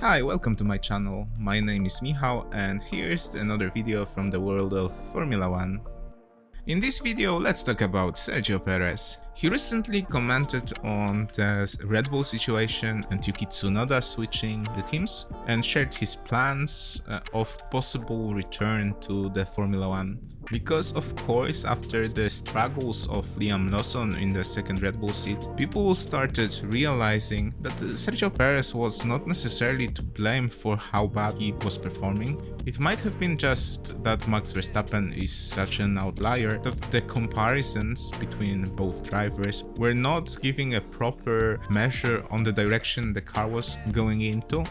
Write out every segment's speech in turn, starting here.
Hi, welcome to my channel. My name is Michał and here's another video from the world of Formula 1. In this video, let's talk about Sergio Perez. He recently commented on the Red Bull situation and Yuki Tsunoda switching the teams and shared his plans of possible return to the Formula 1. Because of course, after the struggles of Liam Lawson in the second Red Bull seat, people started realizing that Sergio Perez was not necessarily to blame for how bad he was performing. It might have been just that Max Verstappen is such an outlier that the comparisons between both drivers were not giving a proper measure on the direction the car was going into.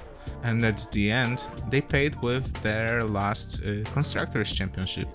And at the end, they paid with their last Constructors' Championship.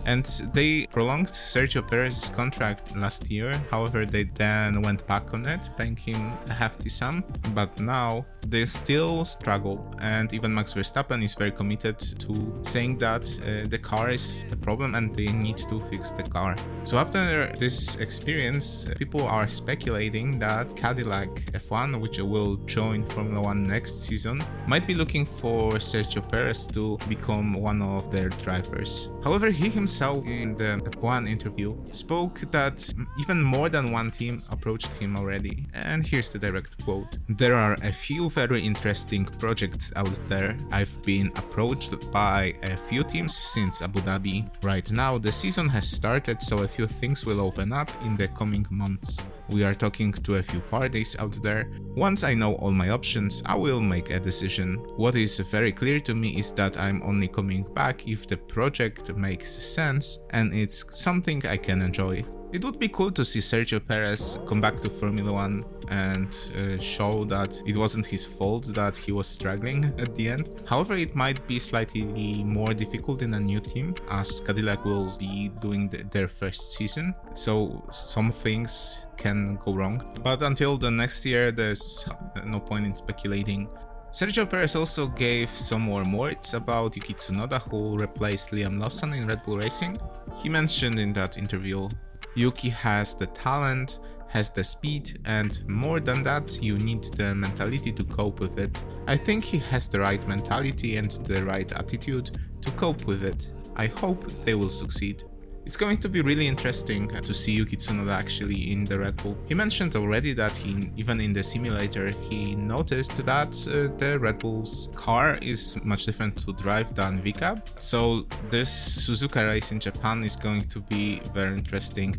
And they prolonged Sergio Perez's contract last year, however they then went back on it, paying him a hefty sum, but now they still struggle, and even Max Verstappen is very committed to saying that the car is the problem and they need to fix the car. So after this experience, people are speculating that Cadillac F1, which will join Formula 1 next season, might be looking for Sergio Perez to become one of their drivers. However, he himself in the F1 interview spoke that even more than one team approached him already. And here's the direct quote: "There are a few very interesting projects out there. I've been approached by a few teams since Abu Dhabi. Right now the season has started, so a few things will open up in the coming months. We are talking to a few parties out there. Once I know all my options, I will make a decision. What is very clear to me is that I'm only coming back if the project makes sense and it's something I can enjoy." It would be cool to see Sergio Perez come back to Formula 1 and show that it wasn't his fault that he was struggling at the end. However, it might be slightly more difficult in a new team, as Cadillac will be doing their first season, so some things can go wrong. But until the next year, there's no point in speculating. Sergio Perez also gave some more words about Yuki Tsunoda, who replaced Liam Lawson in Red Bull Racing. He mentioned in that interview, "Yuki has the talent, has the speed, and more than that, you need the mentality to cope with it. I think he has the right mentality and the right attitude to cope with it. I hope they will succeed." It's going to be really interesting to see Yuki Tsunoda actually in the Red Bull. He mentioned already that even in the simulator, he noticed that the Red Bull's car is much different to drive than VCAB. So this Suzuka race in Japan is going to be very interesting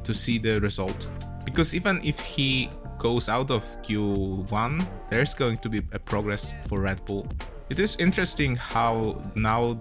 to see the result. Because even if he goes out of Q1, there's going to be a progress for Red Bull. It is interesting how now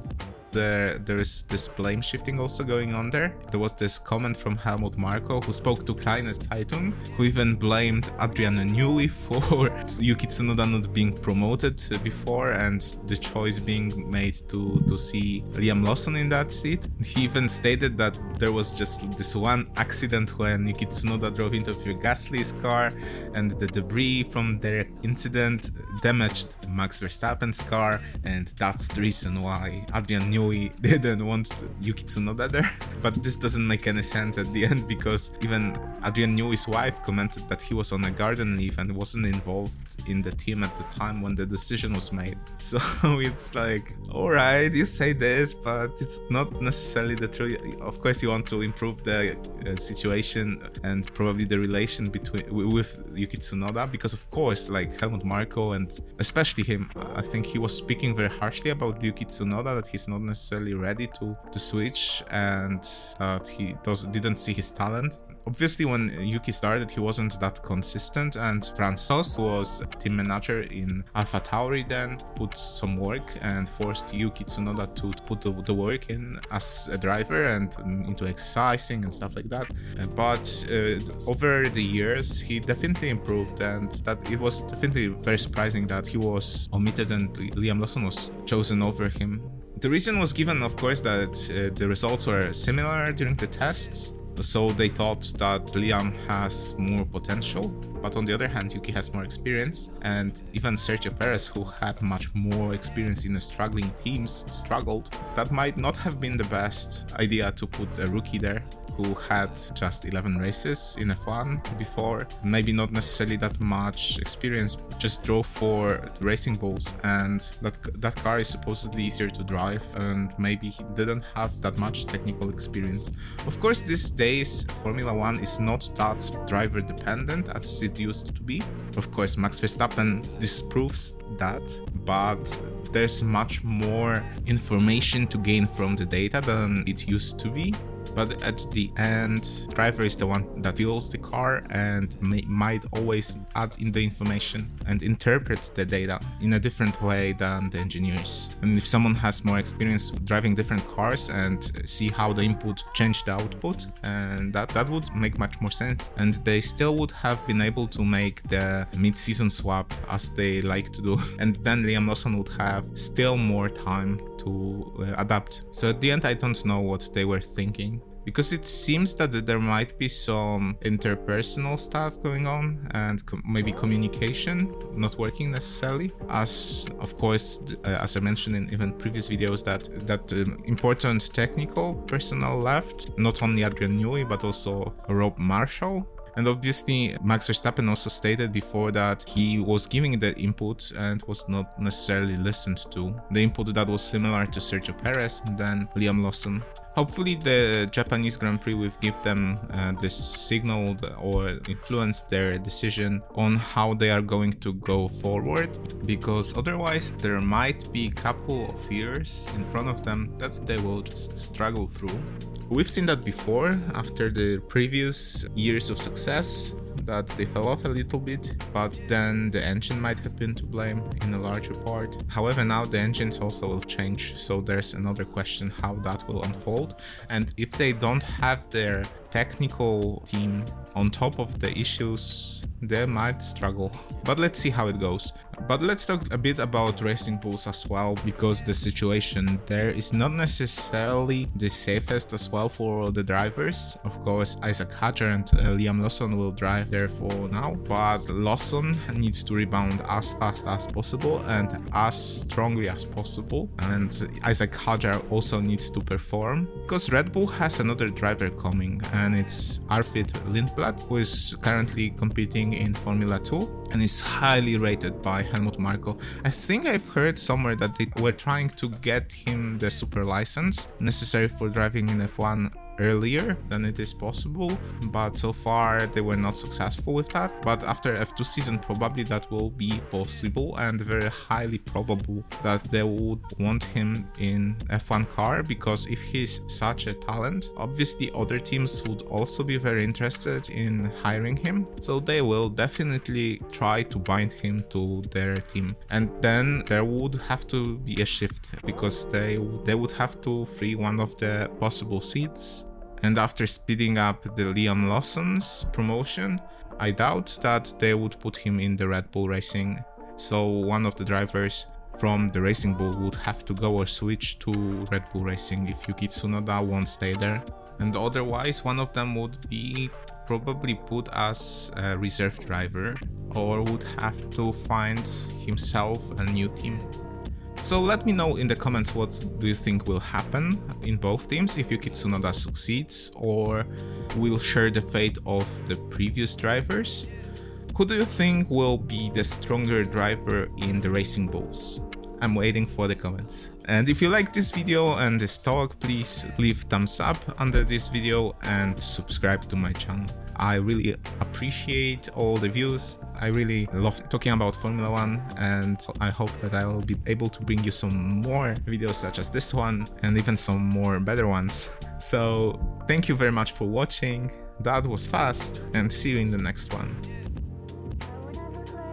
there is this blame shifting also going on there. There was this comment from Helmut Marko, who spoke to Kleine Zeitung, who even blamed Adrian Newey for Yuki Tsunoda not being promoted before and the choice being made to see Liam Lawson in that seat. He even stated that there was just this one accident when Yuki Tsunoda drove into Pierre Gasly's car and the debris from their incident damaged Max Verstappen's car, and that's the reason why Adrian Newey didn't want Yuki Tsunoda there. But this doesn't make any sense at the end, because even Adrian Newey's wife commented that he was on a garden leave and wasn't involved in the team at the time when the decision was made. So it's like, alright, you say this, but it's not necessarily the truth. Of course you want to improve the situation and probably the relation with Yuki Tsunoda, because of course, like Helmut Marko and especially him, I think he was speaking very harshly about Yuki Tsunoda, that he's not necessarily ready to switch and that he didn't see his talent. Obviously, when Yuki started, he wasn't that consistent, and Francois, who was team manager in AlphaTauri, then put some work and forced Yuki Tsunoda to put the work in as a driver and into exercising and stuff like that. But over the years, he definitely improved, and that it was definitely very surprising that he was omitted and Liam Lawson was chosen over him. The reason was given, of course, that the results were similar during the tests. So they thought that Liam has more potential, but on the other hand, Yuki has more experience, and even Sergio Perez, who had much more experience in struggling teams, struggled. That might not have been the best idea to put a rookie there. who had just 11 races in F1 before, maybe not necessarily that much experience, just drove for the Racing Bulls, and that car is supposedly easier to drive, and maybe he didn't have that much technical experience. Of course, these days Formula 1 is not that driver dependent as it used to be. Of course, Max Verstappen disproves that, but there's much more information to gain from the data than it used to be. But at the end, driver is the one that fuels the car and might always add in the information and interpret the data in a different way than the engineers. And if someone has more experience driving different cars and see how the input changed the output, and that would make much more sense. And they still would have been able to make the mid-season swap as they like to do. And then Liam Lawson would have still more time to adapt. So at the end, I don't know what they were thinking, because it seems that there might be some interpersonal stuff going on and maybe communication not working necessarily, as of course, as I mentioned in even previous videos, that important technical personnel left, not only Adrian Newey but also Rob Marshall. And obviously, Max Verstappen also stated before that he was giving the input and was not necessarily listened to. The input that was similar to Sergio Perez and then Liam Lawson. Hopefully the Japanese Grand Prix will give them this signal or influence their decision on how they are going to go forward, because otherwise there might be a couple of years in front of them that they will just struggle through. We've seen that before after the previous years of success, that they fell off a little bit, but then the engine might have been to blame in a larger part. However, now the engines also will change, so there's another question how that will unfold, and if they don't have their technical team on top of the issues, they might struggle. But let's see how it goes. But let's talk a bit about Racing Bulls as well, because the situation there is not necessarily the safest as well for the drivers. Of course, Isaac Hadjar and Liam Lawson will drive there for now, but Lawson needs to rebound as fast as possible and as strongly as possible, and Isaac Hadjar also needs to perform, because Red Bull has another driver coming, and it's Arvid Lindblad, who is currently competing in Formula 2 and is highly rated by Helmut Marko. I think I've heard somewhere that they were trying to get him the super license necessary for driving in F1 earlier than it is possible, but so far they were not successful with that. But after F2 season, probably that will be possible, and very highly probable that they would want him in F1 car, because if he's such a talent, obviously other teams would also be very interested in hiring him, so they will definitely try to bind him to their team. And then there would have to be a shift, because they would have to free one of the possible seats. And after speeding up the Liam Lawson's promotion, I doubt that they would put him in the Red Bull Racing. So one of the drivers from the Racing Bull would have to go or switch to Red Bull Racing if Yuki Tsunoda won't stay there. And otherwise, one of them would be probably put as a reserve driver, or would have to find himself a new team. So let me know in the comments what do you think will happen in both teams, if Yuki Tsunoda succeeds or will share the fate of the previous drivers. Who do you think will be the stronger driver in the Racing Bulls? I'm waiting for the comments. And if you like this video and this talk, please leave thumbs up under this video and subscribe to my channel. I really appreciate all the views. I really love talking about Formula 1, and I hope that I will be able to bring you some more videos such as this one and even some more better ones. So thank you very much for watching. That was fast, and see you in the next one.